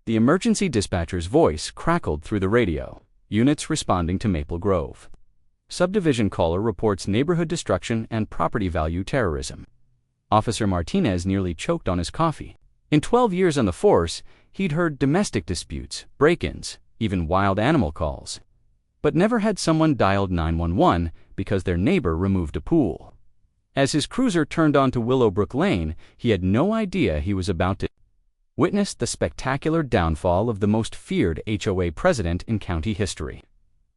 The emergency dispatcher's voice crackled through the radio. Units responding to Maple Grove. Subdivision caller reports neighborhood destruction and property value terrorism. Officer Martinez nearly choked on his coffee. In 12 years on the force, he'd heard domestic disputes, break-ins, even wild animal calls. But never had someone dialed 911 because their neighbor removed a pool. As his cruiser turned onto Willowbrook Lane, he had no idea he was about to witness the spectacular downfall of the most feared HOA president in county history.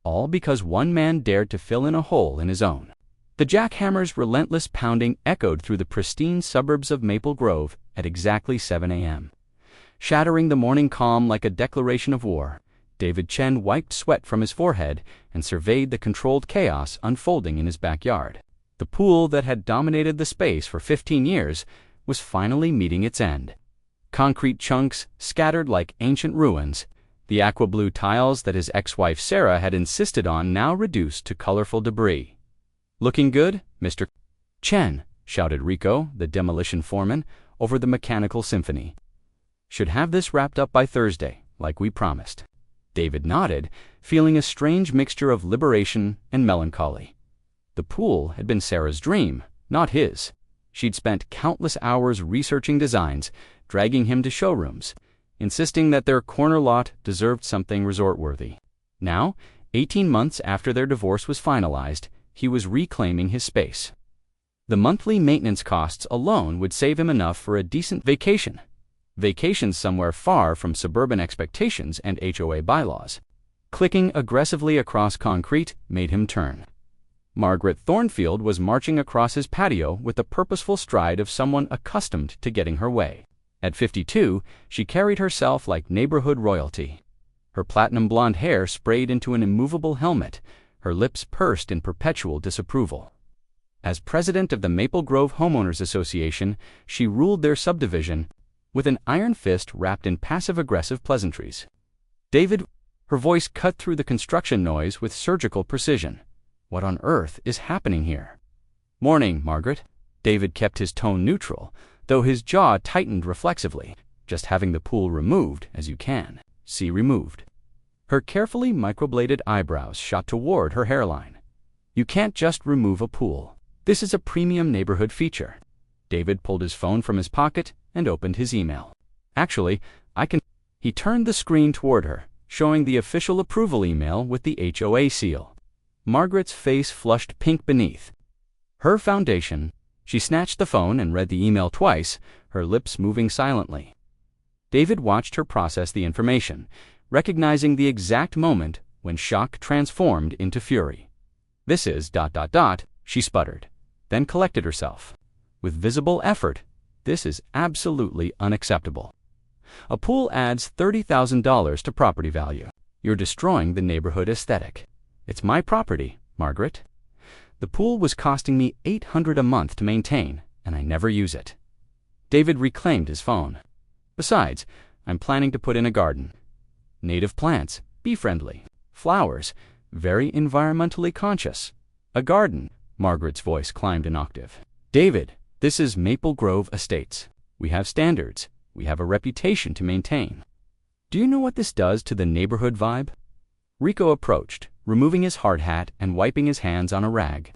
All because one man dared to fill in a hole in his own. The jackhammer's relentless pounding echoed through the pristine suburbs of Maple Grove at exactly 7 a.m. Shattering the morning calm like a declaration of war, David Chen wiped sweat from his forehead and surveyed the controlled chaos unfolding in his backyard. The pool that had dominated the space for 15 years was finally meeting its end. Concrete chunks scattered like ancient ruins, the aqua blue tiles that his ex-wife Sarah had insisted on now reduced to colorful debris. "Looking good, Mr. Chen," shouted Rico, the demolition foreman, over the mechanical symphony. "Should have this wrapped up by Thursday, like we promised." David nodded, feeling a strange mixture of liberation and melancholy. The pool had been Sarah's dream, not his. She'd spent countless hours researching designs, dragging him to showrooms, insisting that their corner lot deserved something resort-worthy. Now, 18 months after their divorce was finalized, he was reclaiming his space. The monthly maintenance costs alone would save him enough for a decent vacation. Vacations somewhere far from suburban expectations and HOA bylaws. Clicking aggressively across concrete made him turn. Margaret Thornfield was marching across his patio with the purposeful stride of someone accustomed to getting her way. At 52, she carried herself like neighborhood royalty. Her platinum blonde hair sprayed into an immovable helmet, her lips pursed in perpetual disapproval. As president of the Maple Grove Homeowners Association, she ruled their subdivision with an iron fist wrapped in passive-aggressive pleasantries. "David," her voice cut through the construction noise with surgical precision. "What on earth is happening here?" "Morning, Margaret." David kept his tone neutral, though his jaw tightened reflexively. "Just having the pool removed, as you can see removed." Her carefully microbladed eyebrows shot toward her hairline. "You can't just remove a pool. This is a premium neighborhood feature." David pulled his phone from his pocket and opened his email. "Actually, I can..." He turned the screen toward her, showing the official approval email with the HOA seal. Margaret's face flushed pink beneath her foundation. She snatched the phone and read the email twice, her lips moving silently. David watched her process the information, recognizing the exact moment when shock transformed into fury. "This is ... she sputtered, then collected herself. With visible effort, "This is absolutely unacceptable. A pool adds $30,000 to property value. You're destroying the neighborhood aesthetic. It's my property, Margaret. The pool was costing me $800 a month to maintain, and I never use it." David reclaimed his phone. "Besides, I'm planning to put in a garden. Native plants, bee-friendly, flowers, very environmentally conscious. A garden." Margaret's voice climbed an octave. "David, this is Maple Grove Estates. We have standards. We have a reputation to maintain. Do you know what this does to the neighborhood vibe?" Rico approached, removing his hard hat and wiping his hands on a rag.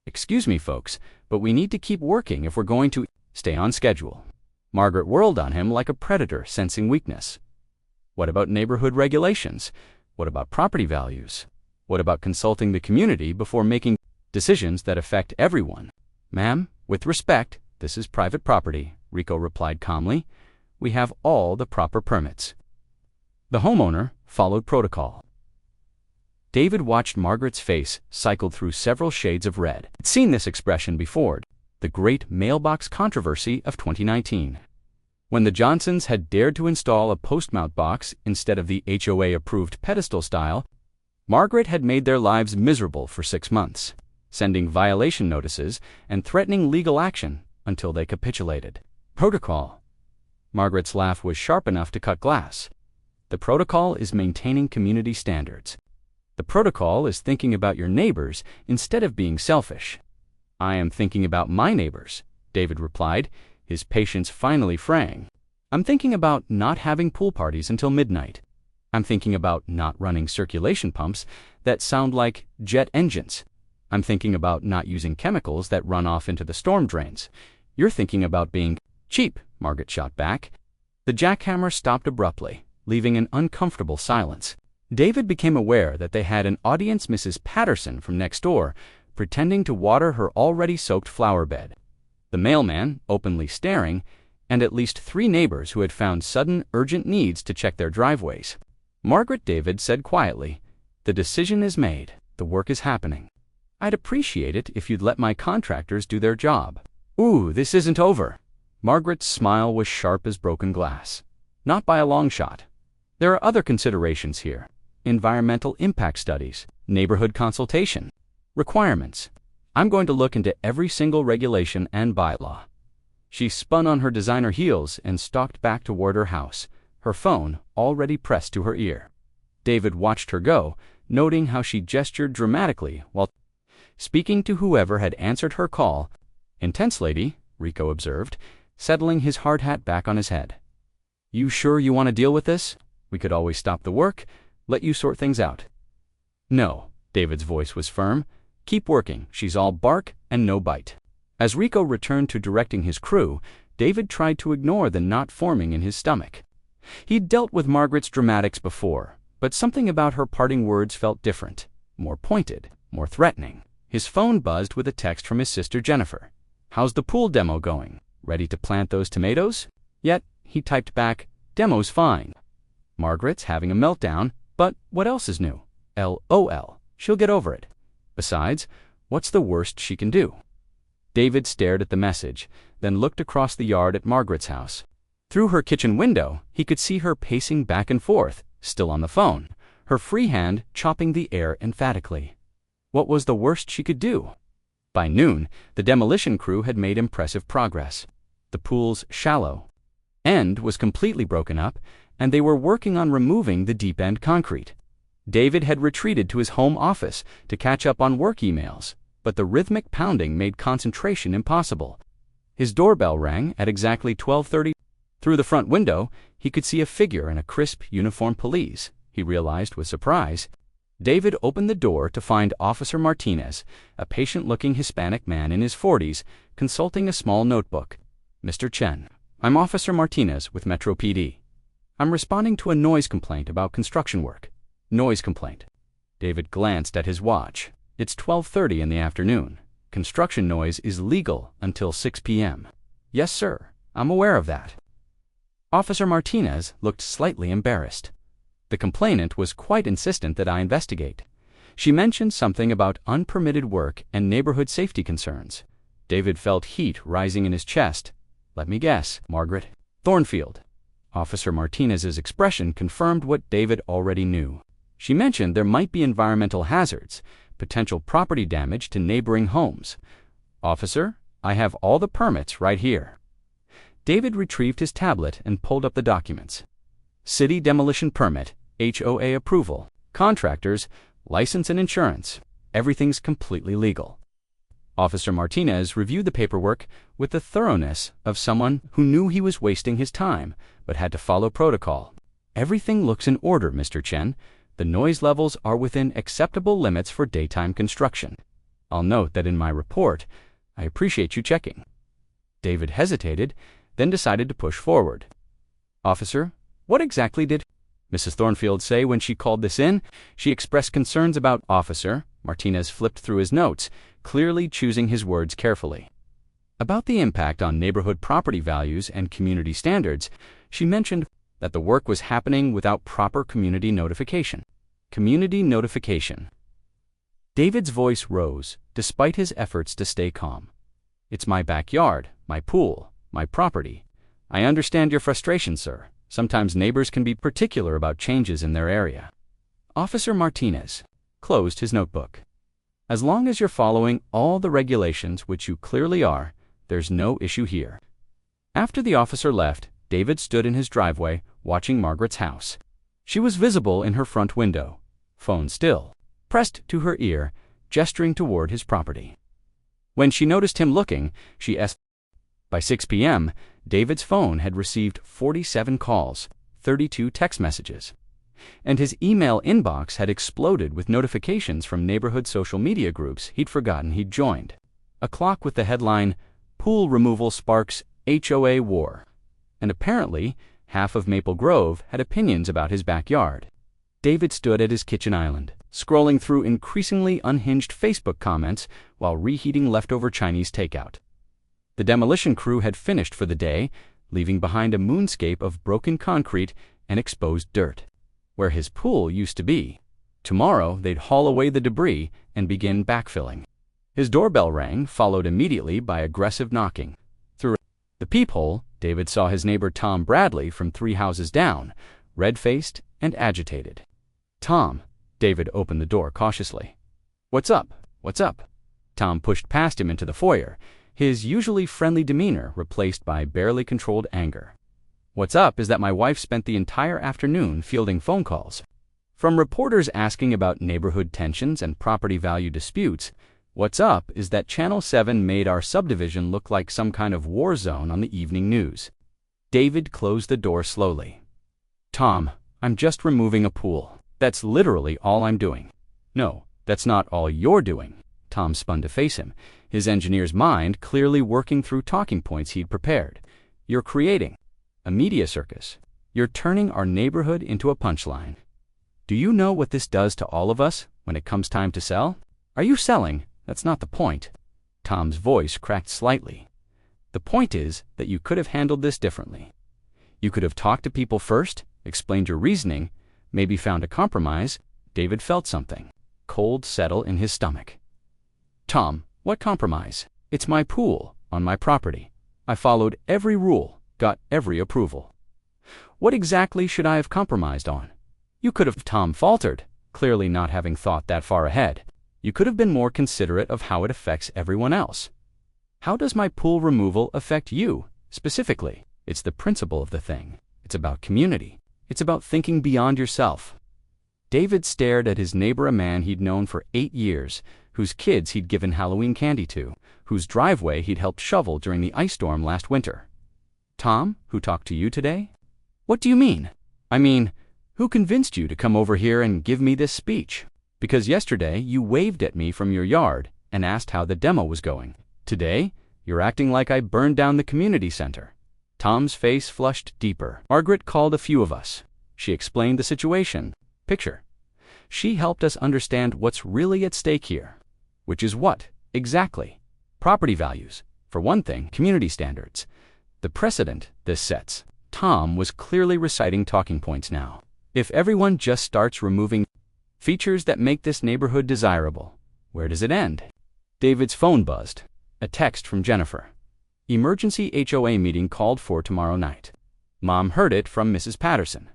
"Excuse me, folks, but we need to keep working if we're going to stay on schedule." Margaret whirled on him like a predator sensing weakness. "What about neighborhood regulations? What about property values? What about consulting the community before making decisions that affect everyone?" "Ma'am, with respect, this is private property," Rico replied calmly. "We have all the proper permits." The homeowner followed protocol. David watched Margaret's face cycle through several shades of red. He'd seen this expression before, the great mailbox controversy of 2019. When the Johnsons had dared to install a post-mount box instead of the HOA-approved pedestal style, Margaret had made their lives miserable for 6 months, sending violation notices and threatening legal action until they capitulated. "Protocol." Margaret's laugh was sharp enough to cut glass. "The protocol is maintaining community standards. The protocol is thinking about your neighbors instead of being selfish." "I am thinking about my neighbors," David replied, his patience finally fraying. I'm thinking about not having pool parties until midnight. I'm thinking about not running circulation pumps that sound like jet engines. I'm thinking about not using chemicals that run off into the storm drains. You're thinking about being cheap, Margaret shot back. The jackhammer stopped abruptly, leaving an uncomfortable silence. David became aware that they had an audience, Mrs. Patterson from next door, pretending to water her already soaked flower bed, the mailman openly staring, and at least 3 neighbors who had found sudden, urgent needs to check their driveways. Margaret, David said quietly, "The decision is made. The work is happening. I'd appreciate it if you'd let my contractors do their job." "Ooh, this isn't over." Margaret's smile was sharp as broken glass. "Not by a long shot. There are other considerations here. Environmental impact studies, neighborhood consultation, requirements. I'm going to look into every single regulation and bylaw." She spun on her designer heels and stalked back toward her house, her phone already pressed to her ear. David watched her go, noting how she gestured dramatically while speaking to whoever had answered her call. "Intense lady," Rico observed, settling his hard hat back on his head. "You sure you want to deal with this? We could always stop the work, let you sort things out." "No," David's voice was firm. "Keep working. She's all bark and no bite." As Rico returned to directing his crew, David tried to ignore the knot forming in his stomach. He'd dealt with Margaret's dramatics before, but something about her parting words felt different, more pointed, more threatening. His phone buzzed with a text from his sister Jennifer. "How's the pool demo going? Ready to plant those tomatoes?" Yet, he typed back, "Demo's fine. Margaret's having a meltdown, but what else is new? LOL. She'll get over it. Besides, what's the worst she can do?" David stared at the message, then looked across the yard at Margaret's house. Through her kitchen window, he could see her pacing back and forth, still on the phone, her free hand chopping the air emphatically. What was the worst she could do? By noon, the demolition crew had made impressive progress. The pool's shallow end was completely broken up, and they were working on removing the deep-end concrete. David had retreated to his home office to catch up on work emails, but the rhythmic pounding made concentration impossible. His doorbell rang at exactly 12:30. Through the front window, he could see a figure in a crisp uniformed pelisse, he realized with surprise. David opened the door to find Officer Martinez, a patient-looking Hispanic man in his 40s, consulting a small notebook. "Mr. Chen, I'm Officer Martinez with Metro PD. I'm responding to a noise complaint about construction work." "Noise complaint." David glanced at his watch. "It's 12:30 in the afternoon. Construction noise is legal until 6 p.m. "Yes, sir. I'm aware of that." Officer Martinez looked slightly embarrassed. "The complainant was quite insistent that I investigate. She mentioned something about unpermitted work and neighborhood safety concerns." David felt heat rising in his chest. "Let me guess, Margaret Thornfield." Officer Martinez's expression confirmed what David already knew. "She mentioned there might be environmental hazards, potential property damage to neighboring homes." "Officer, I have all the permits right here." David retrieved his tablet and pulled up the documents. "City demolition permit, HOA approval, contractors, license and insurance. Everything's completely legal." Officer Martinez reviewed the paperwork with the thoroughness of someone who knew he was wasting his time, but had to follow protocol. "Everything looks in order, Mr. Chen. The noise levels are within acceptable limits for daytime construction. I'll note that in my report. I appreciate you checking." David hesitated, then decided to push forward. "Officer, what exactly did Mrs. Thornfield say when she called this in? She expressed concerns about..." "Officer," Martinez flipped through his notes, clearly choosing his words carefully. "About the impact on neighborhood property values and community standards. She mentioned that the work was happening without proper community notification." "Community notification." David's voice rose, despite his efforts to stay calm. "It's my backyard, my pool, my property. I understand your frustration, sir. Sometimes neighbors can be particular about changes in their area." Officer Martinez closed his notebook. "As long as you're following all the regulations, which you clearly are, there's no issue here." After the officer left, David stood in his driveway, watching Margaret's house. She was visible in her front window, phone still, pressed to her ear, gesturing toward his property. When she noticed him looking, she asked. By 6 p.m., David's phone had received 47 calls, 32 text messages, and his email inbox had exploded with notifications from neighborhood social media groups he'd forgotten he'd joined. A clock with the headline, "Pool Removal Sparks HOA War." And apparently, half of Maple Grove had opinions about his backyard. David stood at his kitchen island, scrolling through increasingly unhinged Facebook comments while reheating leftover Chinese takeout. The demolition crew had finished for the day, leaving behind a moonscape of broken concrete and exposed dirt, where his pool used to be. Tomorrow, they'd haul away the debris and begin backfilling. His doorbell rang, followed immediately by aggressive knocking. Through the peephole, David saw his neighbor Tom Bradley from 3 houses down, red-faced and agitated. "Tom," David opened the door cautiously. "What's up? What's up?" Tom pushed past him into the foyer, his usually friendly demeanor replaced by barely controlled anger. "What's up is that my wife spent the entire afternoon fielding phone calls. From reporters asking about neighborhood tensions and property value disputes. What's up is that Channel 7 made our subdivision look like some kind of war zone on the evening news." David closed the door slowly. "Tom, I'm just removing a pool. That's literally all I'm doing." "No, that's not all you're doing." Tom spun to face him, his engineer's mind clearly working through talking points he'd prepared. "You're creating a media circus. You're turning our neighborhood into a punchline. Do you know what this does to all of us when it comes time to sell? Are you selling? That's not the point." Tom's voice cracked slightly. "The point is that you could have handled this differently. You could have talked to people first, explained your reasoning, maybe found a compromise." David felt something cold settle in his stomach. "Tom, what compromise? It's my pool, on my property. I followed every rule, got every approval. What exactly should I have compromised on?" "You could have," Tom faltered, clearly not having thought that far ahead. "You could have been more considerate of how it affects everyone else." "How does my pool removal affect you, specifically?" "It's the principle of the thing. It's about community. It's about thinking beyond yourself." David stared at his neighbor, a man he'd known for 8 years, whose kids he'd given Halloween candy to, whose driveway he'd helped shovel during the ice storm last winter. "Tom, who talked to you today?" "What do you mean?" "I mean, who convinced you to come over here and give me this speech? Because yesterday you waved at me from your yard and asked how the demo was going. Today, you're acting like I burned down the community center." Tom's face flushed deeper. "Margaret called a few of us. She explained the situation. Picture. She helped us understand what's really at stake here." "Which is what, exactly?" "Property values. For one thing, community standards. The precedent this sets." Tom was clearly reciting talking points now. "If everyone just starts removing features that make this neighborhood desirable, where does it end?" David's phone buzzed. A text from Jennifer. "Emergency HOA meeting called for tomorrow night." Mom heard it from Mrs. Patterson.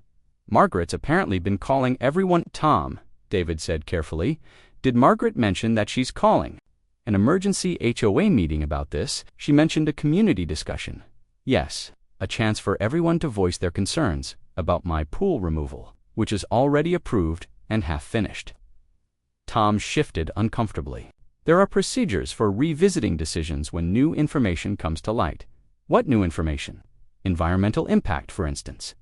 "Margaret's apparently been calling everyone." "Tom," David said carefully, "did Margaret mention that she's calling an emergency HOA meeting about this?" "She mentioned a community discussion." "Yes, a chance for everyone to voice their concerns about my pool removal, which is already approved and half finished." Tom shifted uncomfortably. "There are procedures for revisiting decisions when new information comes to light." "What new information?" "Environmental impact, for instance.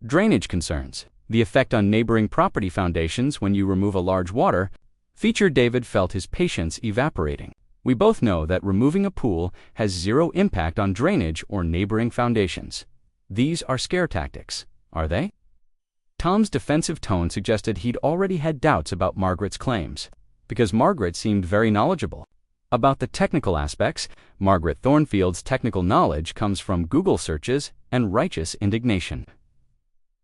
Drainage concerns. The effect on neighboring property foundations when you remove a large water feature." David felt his patience evaporating. "We both know that removing a pool has zero impact on drainage or neighboring foundations. These are scare tactics, are they?" Tom's defensive tone suggested he'd already had doubts about Margaret's claims, because Margaret seemed very knowledgeable about the technical aspects. Margaret Thornfield's technical knowledge comes from Google searches and righteous indignation.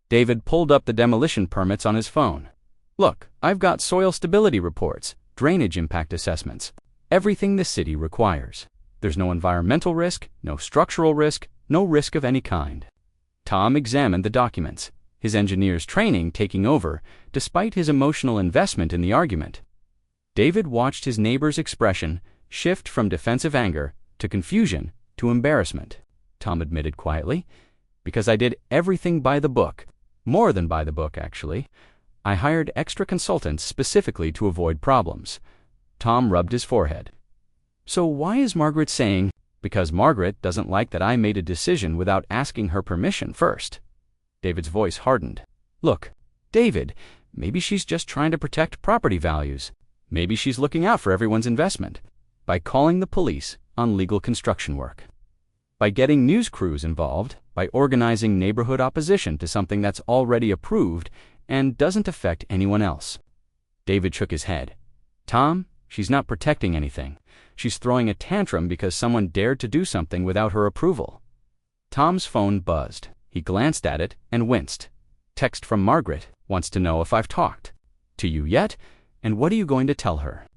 David pulled up the demolition permits on his phone. "Look, I've got soil stability reports, drainage impact assessments, everything the city requires. There's no environmental risk, no structural risk, no risk of any kind." Tom examined the documents, his engineer's training taking over despite his emotional investment in the argument. David watched his neighbor's expression shift from defensive anger to confusion to embarrassment. Tom admitted quietly, "Because I did everything by the book. More than by the book, actually. I hired extra consultants specifically to avoid problems." Tom rubbed his forehead. "So why is Margaret saying Because Margaret doesn't like that I made a decision without asking her permission first. David's voice hardened. Look, David, maybe she's just trying to protect property values. Maybe she's looking out for everyone's investment by calling the police on legal construction work, by getting news crews involved, by organizing neighborhood opposition to something that's already approved and doesn't affect anyone else. David shook his head. Tom, she's not protecting anything. She's throwing a tantrum because someone dared to do something without her approval. Tom's phone buzzed. He glanced at it and winced. Text from Margaret. Wants to know if I've talked to you yet, and what are you going to tell her?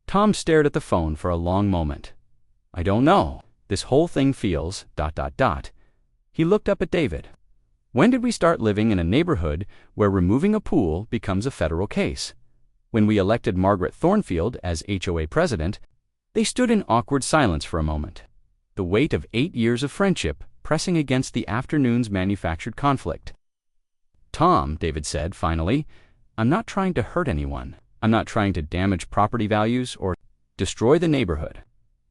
Tom stared at the phone for a long moment. I don't know. This whole thing feels... He looked up at David. When did we start living in a neighborhood where removing a pool becomes a federal case? When we elected Margaret Thornfield as HOA president, they stood in awkward silence for a moment, the weight of 8 years of friendship pressing against the afternoon's manufactured conflict. Tom, David said finally, I'm not trying to hurt anyone. I'm not trying to damage property values or destroy the neighborhood.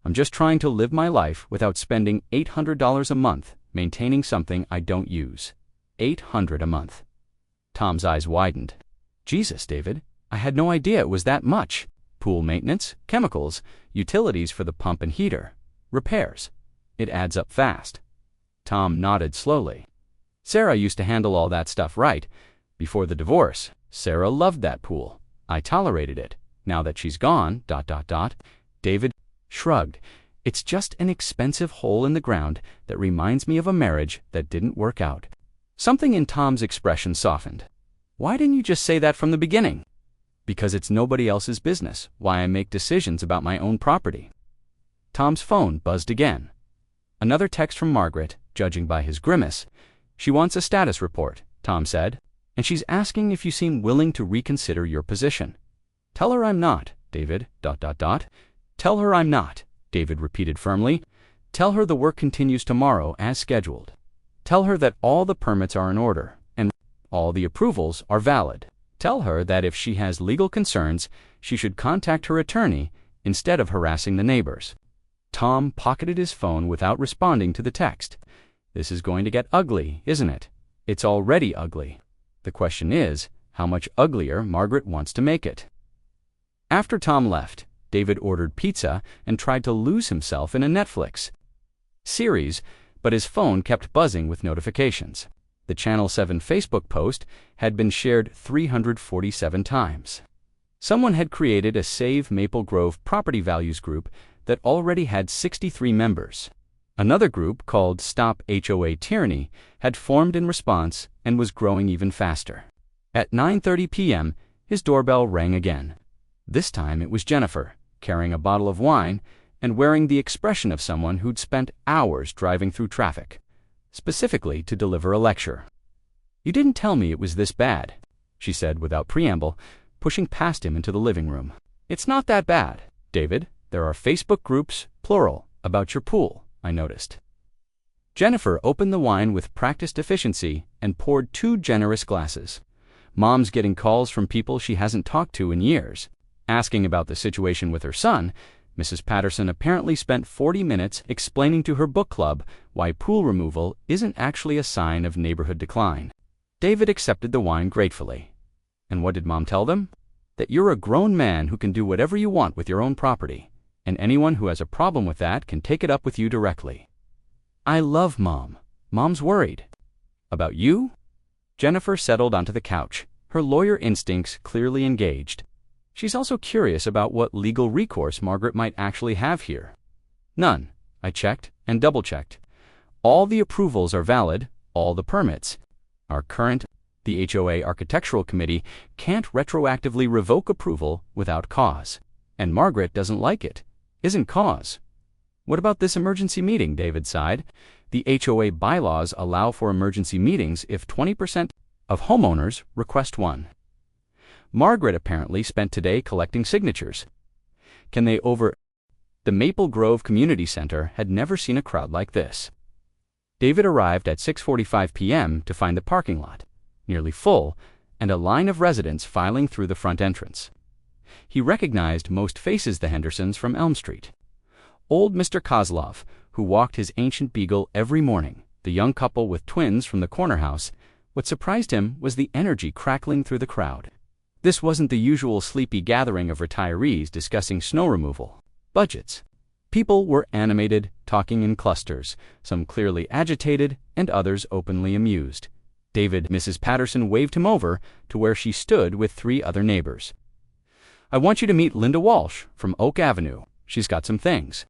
I'm just trying to live my life without spending $800 a month maintaining something I don't use. $800 a month. Tom's eyes widened. Jesus, David, I had no idea it was that much. Pool maintenance, chemicals, utilities for the pump and heater, repairs. It adds up fast. Tom nodded slowly. Sarah used to handle all that stuff right. Before the divorce, Sarah loved that pool. I tolerated it. Now that she's gone, ... David shrugged. It's just an expensive hole in the ground that reminds me of a marriage that didn't work out. Something in Tom's expression softened. Why didn't you just say that from the beginning? Because it's nobody else's business why I make decisions about my own property. Tom's phone buzzed again. Another text from Margaret, judging by his grimace. She wants a status report, Tom said, and she's asking if you seem willing to reconsider your position. Tell her I'm not, David, ... Tell her I'm not, David repeated firmly. Tell her the work continues tomorrow as scheduled. Tell her that all the permits are in order and all the approvals are valid. Tell her that if she has legal concerns, she should contact her attorney instead of harassing the neighbors. Tom pocketed his phone without responding to the text. This is going to get ugly, isn't it? It's already ugly. The question is, how much uglier Margaret wants to make it. After Tom left, David ordered pizza and tried to lose himself in a Netflix series, but his phone kept buzzing with notifications. The Channel 7 Facebook post had been shared 347 times. Someone had created a Save Maple Grove property values group that already had 63 members. Another group called Stop HOA Tyranny had formed in response and was growing even faster. At 9:30 p.m., his doorbell rang again. This time it was Jennifer, carrying a bottle of wine and wearing the expression of someone who'd spent hours driving through traffic, specifically to deliver a lecture. You didn't tell me it was this bad, she said without preamble, pushing past him into the living room. It's not that bad, David. There are Facebook groups, plural, about your pool, I noticed. Jennifer opened the wine with practiced efficiency and poured 2 generous glasses. Mom's getting calls from people she hasn't talked to in years. Asking about the situation with her son, Mrs. Patterson apparently spent 40 minutes explaining to her book club why pool removal isn't actually a sign of neighborhood decline. David accepted the wine gratefully. And what did Mom tell them? That you're a grown man who can do whatever you want with your own property, and anyone who has a problem with that can take it up with you directly. I love Mom. Mom's worried. About you? Jennifer settled onto the couch, her lawyer instincts clearly engaged. She's also curious about what legal recourse Margaret might actually have here. None. I checked and double-checked. All the approvals are valid, all the permits. Our current, the HOA Architectural Committee, can't retroactively revoke approval without cause. And Margaret doesn't like it. Isn't cause. What about this emergency meeting? David sighed. The HOA bylaws allow for emergency meetings if 20% of homeowners request one. Margaret apparently spent today collecting signatures. Can they over... The Maple Grove Community Center had never seen a crowd like this. David arrived at 6:45 p.m. to find the parking lot nearly full and a line of residents filing through the front entrance. He recognized most faces the Hendersons from Elm Street. Old Mr. Kozlov, who walked his ancient beagle every morning, the young couple with twins from the corner house. What surprised him was the energy crackling through the crowd. This wasn't the usual sleepy gathering of retirees discussing snow removal budgets. People were animated, talking in clusters, some clearly agitated and others openly amused. Mrs. Patterson waved him over to where she stood with 3 other neighbors. "I want you to meet Linda Walsh from Oak Avenue. She's got some things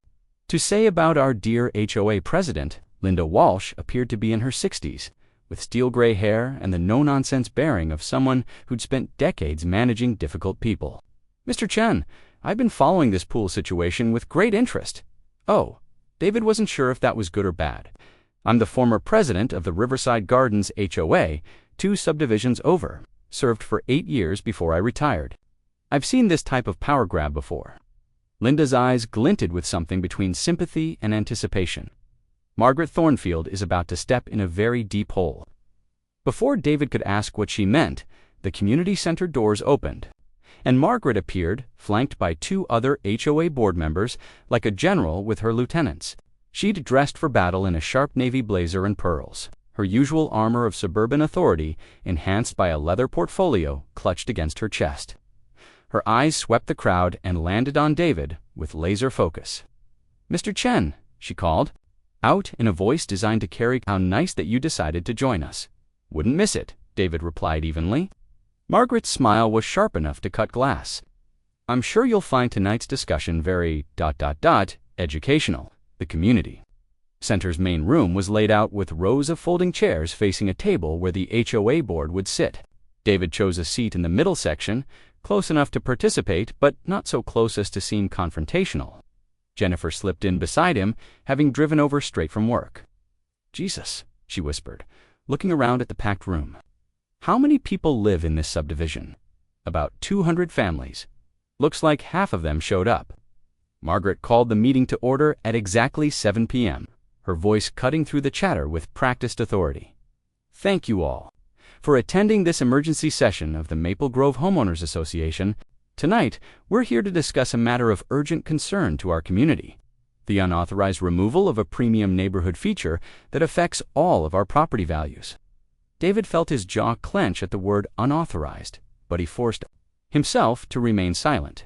to say about our dear HOA president." Linda Walsh appeared to be in her 60s, with steel gray hair and the no-nonsense bearing of someone who'd spent decades managing difficult people. "Mr. Chen, I've been following this pool situation with great interest." "Oh." David wasn't sure if that was good or bad. "I'm the former president of the Riverside Gardens HOA, 2 subdivisions over. Served for 8 years before I retired. I've seen this type of power grab before." Linda's eyes glinted with something between sympathy and anticipation. Margaret Thornfield is about to step in a very deep hole. Before David could ask what she meant, the community center doors opened, and Margaret appeared, flanked by 2 other HOA board members, like a general with her lieutenants. She'd dressed for battle in a sharp navy blazer and pearls, her usual armor of suburban authority enhanced by a leather portfolio clutched against her chest. Her eyes swept the crowd and landed on David with laser focus. "Mr. Chen," she called, out in a voice designed to carry, "How nice that you decided to join us." "Wouldn't miss it," David replied evenly. Margaret's smile was sharp enough to cut glass. "I'm sure you'll find tonight's discussion very educational." The community center's main room was laid out with rows of folding chairs facing a table where the HOA board would sit. David chose a seat in the middle section, close enough to participate, but not so close as to seem confrontational. Jennifer slipped in beside him, having driven over straight from work. "Jesus," she whispered, looking around at the packed room. "How many people live in this subdivision?" "About 200 families. Looks like half of them showed up." Margaret called the meeting to order at exactly 7 p.m., her voice cutting through the chatter with practiced authority. "Thank you all for attending this emergency session of the Maple Grove Homeowners Association. Tonight, we're here to discuss a matter of urgent concern to our community: the unauthorized removal of a premium neighborhood feature that affects all of our property values." David felt his jaw clench at the word unauthorized, but he forced himself to remain silent.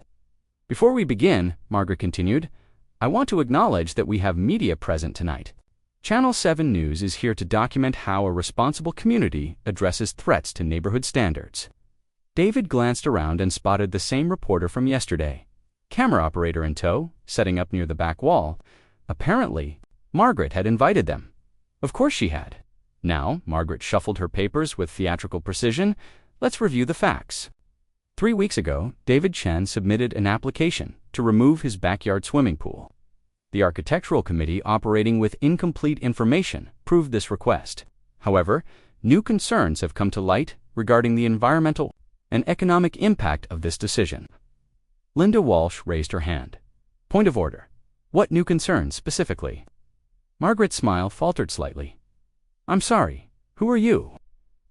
"Before we begin," Margaret continued, "I want to acknowledge that we have media present tonight. Channel 7 News is here to document how a responsible community addresses threats to neighborhood standards." David glanced around and spotted the same reporter from yesterday, camera operator in tow, setting up near the back wall. Apparently, Margaret had invited them. Of course she had. Now, Margaret shuffled her papers with theatrical precision. Let's review the facts. 3 weeks ago, David Chen submitted an application to remove his backyard swimming pool. The Architectural Committee, operating with incomplete information, approved this request. However, new concerns have come to light regarding the environmental and economic impact of this decision. Linda Walsh raised her hand. "Point of order. What new concerns specifically?" Margaret's smile faltered slightly. "I'm sorry, who are you?"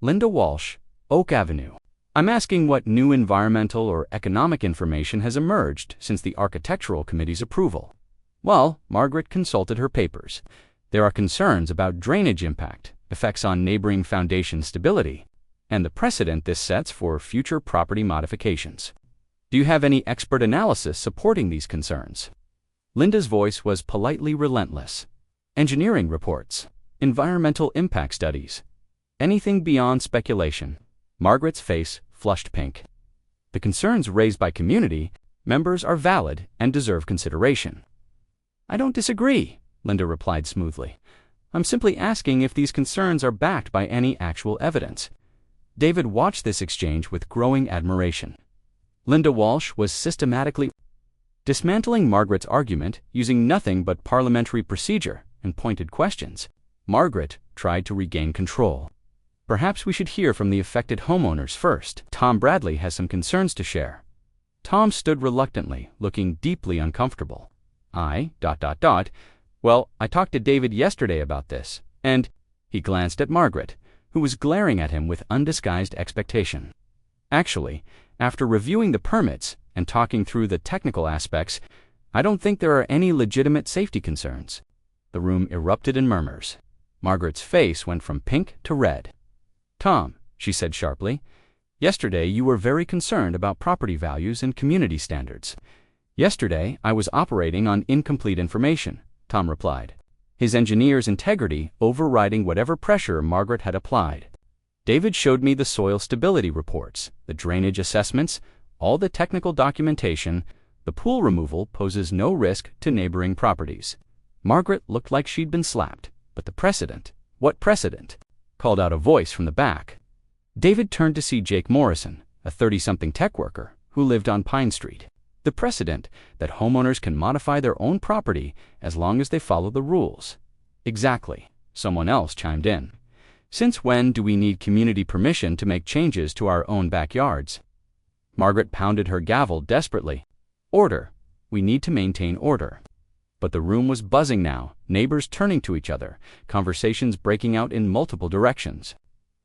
"Linda Walsh, Oak Avenue. I'm asking what new environmental or economic information has emerged since the Architectural Committee's approval." Well, Margaret consulted her papers. There are concerns about drainage impact, effects on neighboring foundation stability, and the precedent this sets for future property modifications. "Do you have any expert analysis supporting these concerns?" Linda's voice was politely relentless. "Engineering reports, environmental impact studies, anything beyond speculation." Margaret's face flushed pink. "The concerns raised by community members are valid and deserve consideration." "I don't disagree," Linda replied smoothly. "I'm simply asking if these concerns are backed by any actual evidence." David watched this exchange with growing admiration. Linda Walsh was systematically dismantling Margaret's argument using nothing but parliamentary procedure and pointed questions. Margaret tried to regain control. "Perhaps we should hear from the affected homeowners first. Tom Bradley has some concerns to share." Tom stood reluctantly, looking deeply uncomfortable. Well, I talked to David yesterday about this, and..." He glanced at Margaret, who was glaring at him with undisguised expectation. "Actually, after reviewing the permits and talking through the technical aspects, I don't think there are any legitimate safety concerns." The room erupted in murmurs. Margaret's face went from pink to red. "Tom," she said sharply, "yesterday you were very concerned about property values and community standards." "Yesterday I was operating on incomplete information," Tom replied, his engineer's integrity overriding whatever pressure Margaret had applied. "David showed me the soil stability reports, the drainage assessments, all the technical documentation. The pool removal poses no risk to neighboring properties." Margaret looked like she'd been slapped. "But the precedent? What precedent?" called out a voice from the back. David turned to see Jake Morrison, a 30-something tech worker who lived on Pine Street. "The precedent that homeowners can modify their own property as long as they follow the rules." "Exactly," someone else chimed in. "Since when do we need community permission to make changes to our own backyards?" Margaret pounded her gavel desperately. "Order. We need to maintain order." But the room was buzzing now, neighbors turning to each other, conversations breaking out in multiple directions.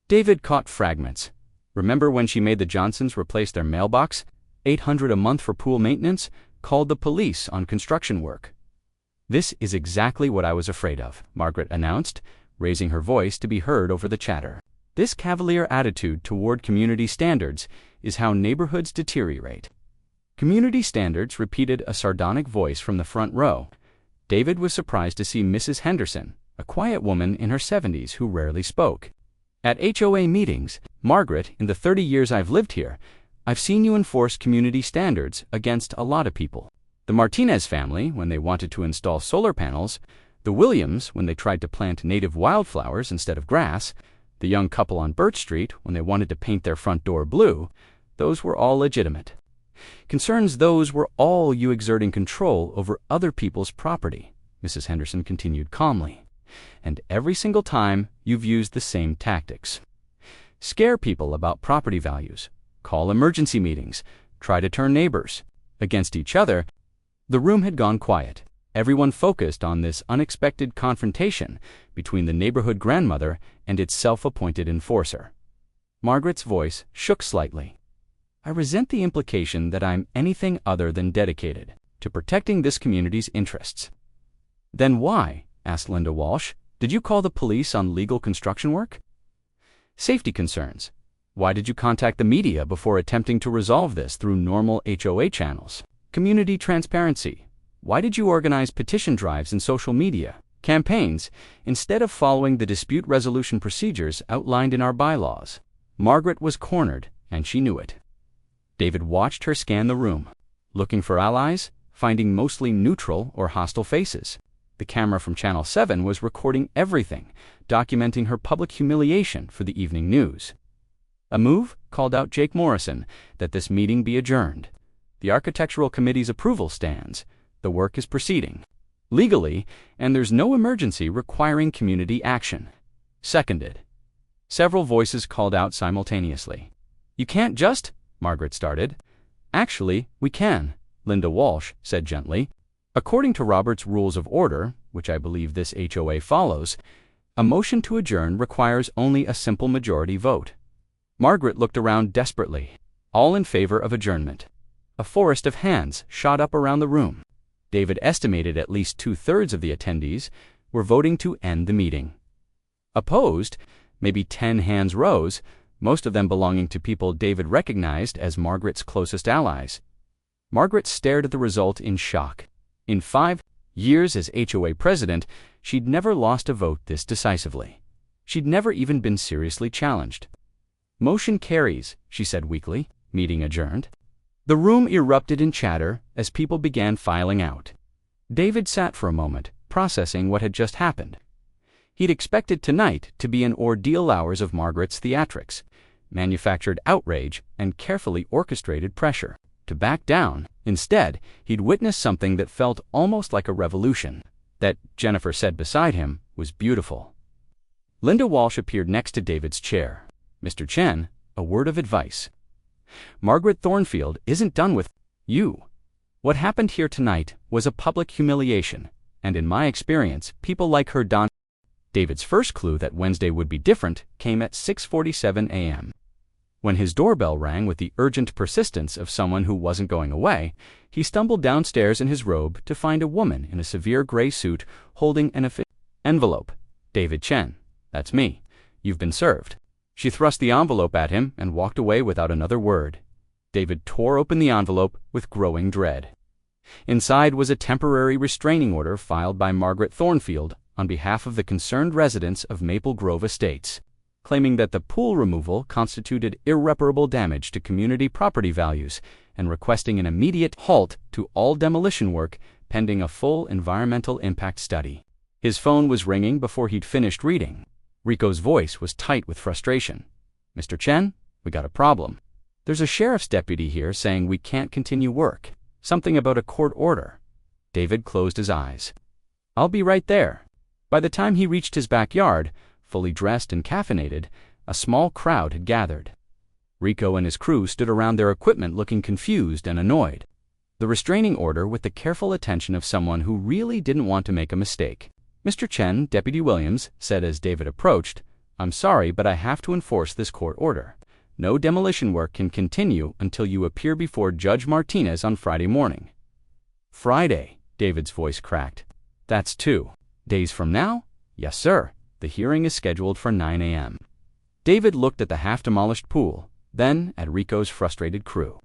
David caught fragments. "Remember when she made the Johnsons replace their mailbox? $800 a month for pool maintenance? Called the police on construction work." "This is exactly what I was afraid of," Margaret announced, raising her voice to be heard over the chatter. "This cavalier attitude toward community standards is how neighborhoods deteriorate." "Community standards," repeated a sardonic voice from the front row. David was surprised to see Mrs. Henderson, a quiet woman in her 70s who rarely spoke. "At HOA meetings, Margaret, in the 30 years I've lived here, I've seen you enforce community standards against a lot of people. The Martinez family, when they wanted to install solar panels, the Williams, when they tried to plant native wildflowers instead of grass, the young couple on Birch Street, when they wanted to paint their front door blue, those were all legitimate. Concerns those were all you exerting control over other people's property," Mrs. Henderson continued calmly. "And every single time you've used the same tactics. Scare people about property values, call emergency meetings, try to turn neighbors against each other." The room had gone quiet. Everyone focused on this unexpected confrontation between the neighborhood grandmother and its self-appointed enforcer. Margaret's voice shook slightly. "I resent the implication that I'm anything other than dedicated to protecting this community's interests." "Then why," asked Linda Walsh, "did you call the police on legal construction work?" "Safety concerns." "Why did you contact the media before attempting to resolve this through normal HOA channels?" "Community transparency." "Why did you organize petition drives and social media campaigns instead of following the dispute resolution procedures outlined in our bylaws?" Margaret was cornered, and she knew it. David watched her scan the room, looking for allies, finding mostly neutral or hostile faces. The camera from Channel 7 was recording everything, documenting her public humiliation for the evening news. "A move," called out Jake Morrison, "that this meeting be adjourned. The Architectural Committee's approval stands. The work is proceeding legally, and there's no emergency requiring community action." "Seconded." Several voices called out simultaneously. "You can't just—" Margaret started. "Actually, we can," Linda Walsh said gently. "According to Robert's Rules of Order, which I believe this HOA follows, a motion to adjourn requires only a simple majority vote." Margaret looked around desperately. All in favor of adjournment. A forest of hands shot up around the room. David estimated at least 2/3 of the attendees were voting to end the meeting. Opposed, maybe 10 hands rose, most of them belonging to people David recognized as Margaret's closest allies. Margaret stared at the result in shock. In 5 years as HOA president, she'd never lost a vote this decisively. She'd never even been seriously challenged. "Motion carries," she said weakly. Meeting adjourned. The room erupted in chatter as people began filing out. David sat for a moment, processing what had just happened. He'd expected tonight to be an ordeal hours of Margaret's theatrics, manufactured outrage, and carefully orchestrated pressure to back down. Instead, he'd witnessed something that felt almost like a revolution. That, Jennifer said beside him, was beautiful. Linda Walsh appeared next to David's chair. "Mr. Chen, a word of advice. Margaret Thornfield isn't done with you. What happened here tonight was a public humiliation, and in my experience, people like her don't." David's first clue that Wednesday would be different came at 6:47 a.m. When his doorbell rang with the urgent persistence of someone who wasn't going away, he stumbled downstairs in his robe to find a woman in a severe gray suit holding an envelope. "David Chen, that's me. You've been served." She thrust the envelope at him and walked away without another word. David tore open the envelope with growing dread. Inside was a temporary restraining order filed by Margaret Thornfield on behalf of the concerned residents of Maple Grove Estates, claiming that the pool removal constituted irreparable damage to community property values and requesting an immediate halt to all demolition work pending a full environmental impact study. His phone was ringing before he'd finished reading. Rico's voice was tight with frustration. "Mr. Chen, we got a problem. There's a sheriff's deputy here saying we can't continue work. Something about a court order." David closed his eyes. "I'll be right there." By the time he reached his backyard, fully dressed and caffeinated, a small crowd had gathered. Rico and his crew stood around their equipment looking confused and annoyed. The restraining order with the careful attention of someone who really didn't want to make a mistake. "Mr. Chen," Deputy Williams said as David approached, "I'm sorry, but I have to enforce this court order. No demolition work can continue until you appear before Judge Martinez on Friday morning." "Friday," David's voice cracked. "That's 2 days from now?" "Yes, sir. The hearing is scheduled for 9 a.m. David looked at the half-demolished pool, then at Rico's frustrated crew,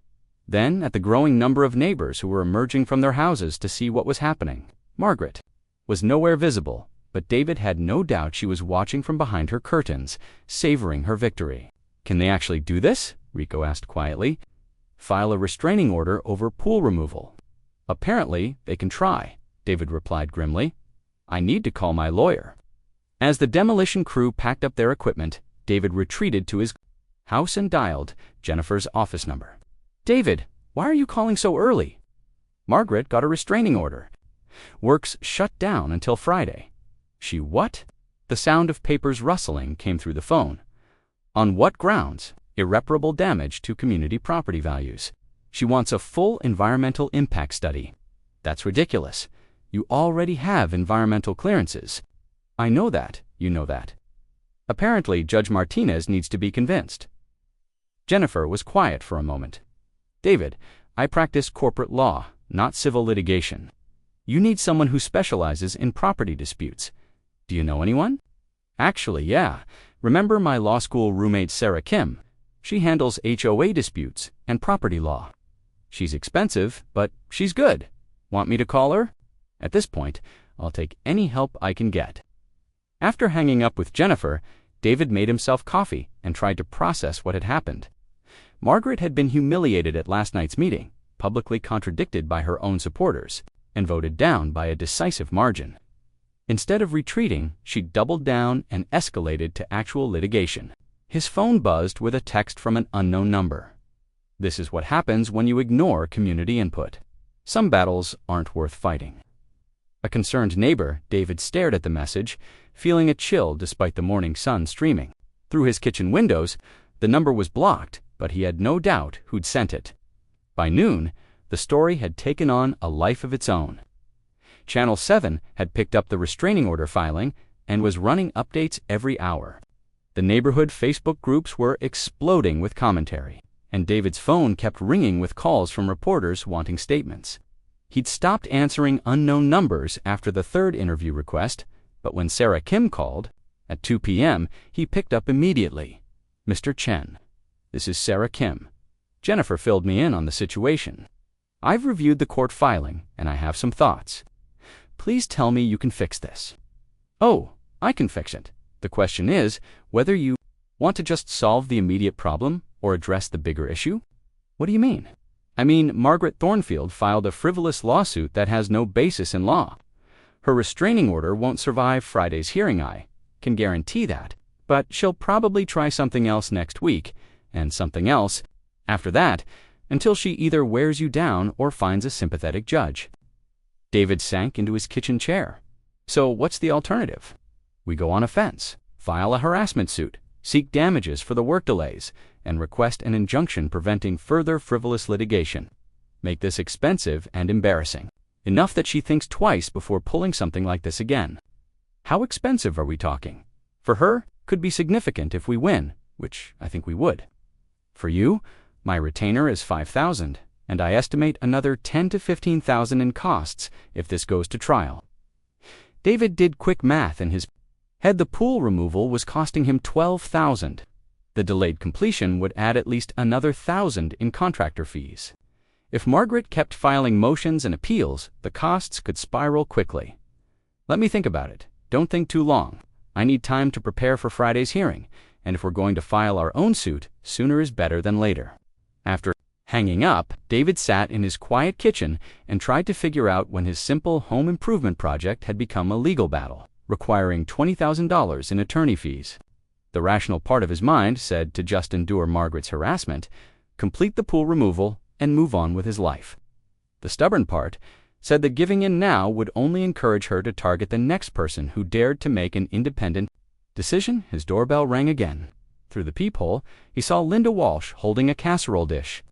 then at the growing number of neighbors who were emerging from their houses to see what was happening. Margaret was nowhere visible, but David had no doubt she was watching from behind her curtains, savoring her victory. "Can they actually do this?" Rico asked quietly. "File a restraining order over pool removal." "Apparently, they can try," David replied grimly. "I need to call my lawyer." As the demolition crew packed up their equipment, David retreated to his house and dialed Jennifer's office number. "David, why are you calling so early?" "Margaret got a restraining order. Work's shut down until Friday." "She what?" The sound of papers rustling came through the phone. "On what grounds?" "Irreparable damage to community property values. She wants a full environmental impact study." "That's ridiculous. You already have environmental clearances." "I know that. You know that." "Apparently, Judge Martinez needs to be convinced." Jennifer was quiet for a moment. "David, I practice corporate law, not civil litigation. You need someone who specializes in property disputes. Do you know anyone?" "Actually, yeah. Remember my law school roommate Sarah Kim? She handles HOA disputes and property law. She's expensive, but she's good. Want me to call her?" "At this point, I'll take any help I can get." After hanging up with Jennifer, David made himself coffee and tried to process what had happened. Margaret had been humiliated at last night's meeting, publicly contradicted by her own supporters, and voted down by a decisive margin. Instead of retreating, she doubled down and escalated to actual litigation. His phone buzzed with a text from an unknown number. This is what happens when you ignore community input. Some battles aren't worth fighting. A concerned neighbor, David stared at the message, feeling a chill despite the morning sun streaming through his kitchen windows. The number was blocked, but he had no doubt who'd sent it. By noon, the story had taken on a life of its own. Channel 7 had picked up the restraining order filing and was running updates every hour. The neighborhood Facebook groups were exploding with commentary, and David's phone kept ringing with calls from reporters wanting statements. He'd stopped answering unknown numbers after the third interview request, but when Sarah Kim called, at 2 p.m., he picked up immediately. "Mr. Chen, this is Sarah Kim. Jennifer filled me in on the situation. I've reviewed the court filing, and I have some thoughts. Please tell me you can fix this." "Oh, I can fix it. The question is whether you want to just solve the immediate problem or address the bigger issue." "What do you mean?" "I mean, Margaret Thornfield filed a frivolous lawsuit that has no basis in law. Her restraining order won't survive Friday's hearing, I can guarantee that. But she'll probably try something else next week, and something else after that, until she either wears you down or finds a sympathetic judge." David sank into his kitchen chair. "So what's the alternative?" "We go on offense, file a harassment suit, seek damages for the work delays, and request an injunction preventing further frivolous litigation. Make this expensive and embarrassing, enough that she thinks twice before pulling something like this again." "How expensive are we talking?" "For her, could be significant if we win, which I think we would." For you, my retainer is $5,000, and I estimate another $10,000 to $15,000 in costs if this goes to trial. David did quick math in his head. The pool removal was costing him $12,000. The delayed completion would add at least another $1,000 in contractor fees. If Margaret kept filing motions and appeals, the costs could spiral quickly. Let me think about it. Don't think too long. I need time to prepare for Friday's hearing, and if we're going to file our own suit, sooner is better than later. After hanging up, David sat in his quiet kitchen and tried to figure out when his simple home improvement project had become a legal battle, requiring $20,000 in attorney fees. The rational part of his mind said to just endure Margaret's harassment, complete the pool removal, and move on with his life. The stubborn part said that giving in now would only encourage her to target the next person who dared to make an independent decision. His doorbell rang again. Through the peephole, he saw Linda Walsh holding a casserole dish.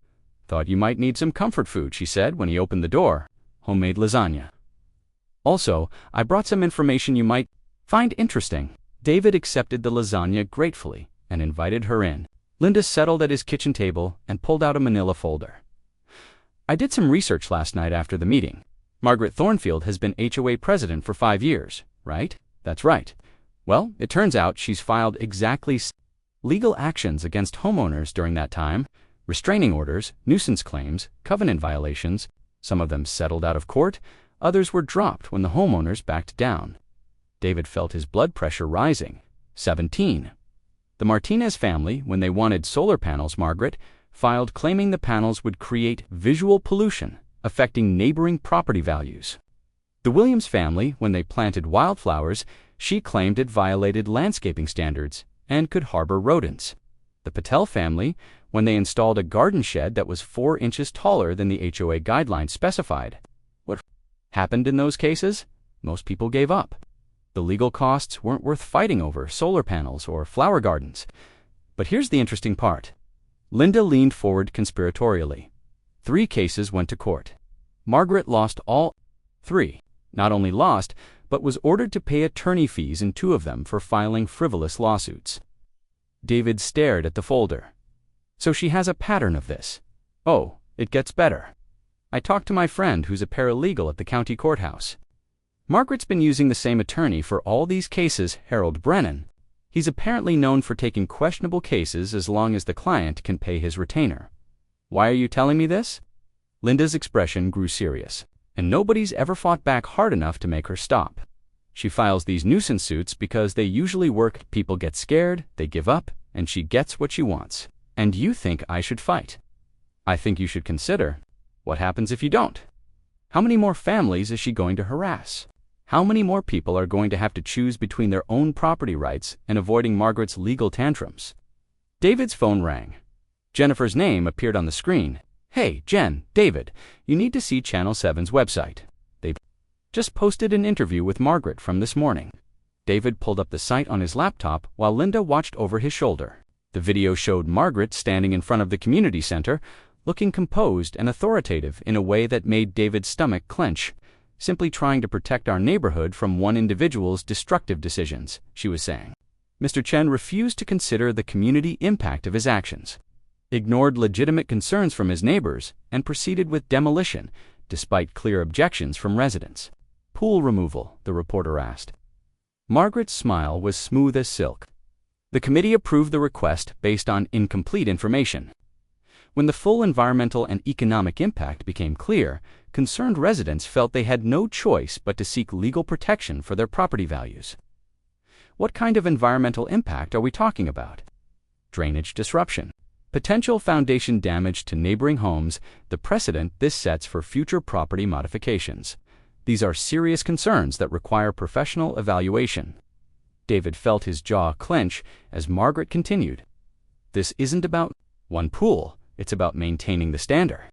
"Thought you might need some comfort food," she said when he opened the door. "Homemade lasagna. Also, I brought some information you might find interesting." David accepted the lasagna gratefully and invited her in. Linda settled at his kitchen table and pulled out a manila folder. "I did some research last night after the meeting. Margaret Thornfield has been HOA president for 5 years, right?" "That's right." "Well, it turns out she's filed exactly legal actions against homeowners during that time, restraining orders, nuisance claims, covenant violations. Some of them settled out of court, others were dropped when the homeowners backed down." David felt his blood pressure rising. 17. The Martinez family, when they wanted solar panels, Margaret filed claiming the panels would create visual pollution, affecting neighboring property values. The Williams family, when they planted wildflowers, she claimed it violated landscaping standards and could harbor rodents. The Patel family, when they installed a garden shed that was 4 inches taller than the HOA guidelines specified. What happened in those cases? Most people gave up. The legal costs weren't worth fighting over solar panels or flower gardens. But here's the interesting part. Linda leaned forward conspiratorially. 3 cases went to court. Margaret lost all 3. Not only lost, but was ordered to pay attorney fees in 2 of them for filing frivolous lawsuits. David stared at the folder. So she has a pattern of this. Oh, it gets better. I talked to my friend who's a paralegal at the county courthouse. Margaret's been using the same attorney for all these cases, Harold Brennan. He's apparently known for taking questionable cases as long as the client can pay his retainer. Why are you telling me this? Linda's expression grew serious, and nobody's ever fought back hard enough to make her stop. She files these nuisance suits because they usually work. People get scared, they give up, and she gets what she wants. And you think I should fight? I think you should consider, what happens if you don't? How many more families is she going to harass? How many more people are going to have to choose between their own property rights and avoiding Margaret's legal tantrums? David's phone rang. Jennifer's name appeared on the screen. "Hey, Jen, David, you need to see Channel 7's website. They've just posted an interview with Margaret from this morning." David pulled up the site on his laptop while Linda watched over his shoulder. The video showed Margaret standing in front of the community center, looking composed and authoritative in a way that made David's stomach clench. "Simply trying to protect our neighborhood from one individual's destructive decisions," she was saying. Mr. Chen refused to consider the community impact of his actions, ignored legitimate concerns from his neighbors, and proceeded with demolition, despite clear objections from residents. "Pool removal?" the reporter asked. Margaret's smile was smooth as silk. The committee approved the request based on incomplete information. When the full environmental and economic impact became clear, concerned residents felt they had no choice but to seek legal protection for their property values. What kind of environmental impact are we talking about? Drainage disruption, potential foundation damage to neighboring homes, the precedent this sets for future property modifications. These are serious concerns that require professional evaluation. David felt his jaw clench as Margaret continued. "This isn't about one pool, it's about maintaining the standard."